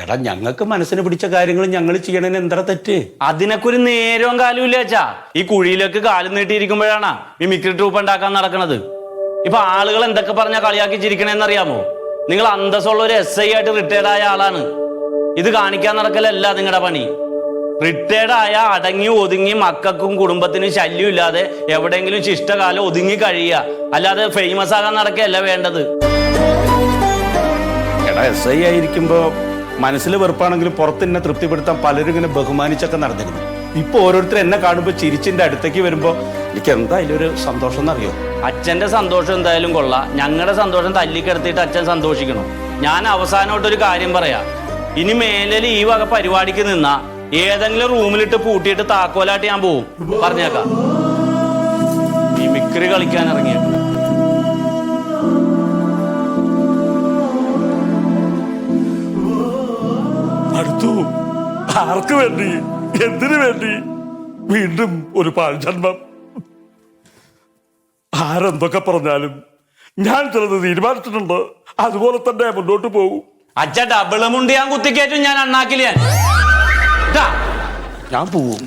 എടാ ഞങ്ങൾക്ക് മനസ്സിന് പിടിച്ച കാര്യങ്ങൾ ഞങ്ങൾ ചെയ്യണതിന് എന്താ തെറ്റ്? അതിനൊക്കെ ഒരു നേരവും കാലവും ഇല്ല അച്ഛാ. ഈ കുഴിയിലേക്ക് കാലും നീട്ടിയിരിക്കുമ്പോഴാണ് മിമിക്രി ട്രൂപ്പ് ഉണ്ടാക്കാൻ നടക്കുന്നത്. ഇപ്പൊ ആളുകൾ എന്തൊക്കെ പറഞ്ഞാ കളിയാക്കി ചിരിക്കണേന്ന് അറിയാമോ? നിങ്ങൾ അന്തസ്സുള്ള ഒരു SI ആയിട്ട് റിട്ടയർഡ് ആയ ആളാണ്. ഇത് കാണിക്കാൻ നടക്കലല്ല നിങ്ങളുടെ പണി. റിട്ടയർഡ് ആയ അടങ്ങി ഒതുങ്ങി മക്കൾക്കും കുടുംബത്തിനും ശല്യം ഇല്ലാതെ എവിടെയെങ്കിലും ശിഷ്ടകാലം ഒതുങ്ങി കഴിയുക, അല്ലാതെ ഫേമസ് ആകാൻ നടക്കുകയല്ല വേണ്ടത്. എടാ SI ആയിരിക്കുമ്പോ മനസ്സിൽ വെറുപ്പാണെങ്കിലും പുറത്ത് എന്നെ തൃപ്തിപ്പെടുത്താൻ പലരും ഇങ്ങനെ ബഹുമാനിച്ചൊക്കെ നടന്നിരുന്നു. ഇപ്പൊ ഓരോരുത്തർ എന്നെ കാണുമ്പോ ചിരിച്ചിന്റെ അടുത്തേക്ക് വരുമ്പോ എനിക്ക് എന്തായാലും ഒരു സന്തോഷം എന്നറിയോ? അച്ഛന്റെ സന്തോഷം എന്തായാലും കൊള്ളാം. ഞങ്ങളുടെ സന്തോഷം തല്ലിക്കെടുത്തിട്ട് അച്ഛൻ സന്തോഷിക്കണം. ഞാൻ അവസാനമായിട്ടൊരു കാര്യം പറയാം. ഇനി മേലിൽ ഈ വക പരിപാടിക്ക് നിന്നാ ഏതെങ്കിലും റൂമിലിട്ട് പൂട്ടിയിട്ട് താക്കോലായിട്ട് ഞാൻ പോവും. പറഞ്ഞേക്കാം. മിമിക്രി കളിക്കാൻ ഇറങ്ങിയേക്കാം. അടുത്തു ആർക്ക് വേണ്ടി, എന്തിനു വേണ്ടി? വീണ്ടും ഒരു പാഴ്ജന്മം. ആരെന്തൊക്കെ പറഞ്ഞാലും ഞാൻ ചിലത് തീരുമാനിച്ചിട്ടുണ്ട്. അതുപോലെ തന്നെ മുന്നോട്ട് പോകും. അച്ഛ ഡബിള് മുണ്ട് ഞാൻ കുത്തിക്കയറ്റും. ഞാൻ അണ്ണാക്കില്ല. ഞാൻ പോവും.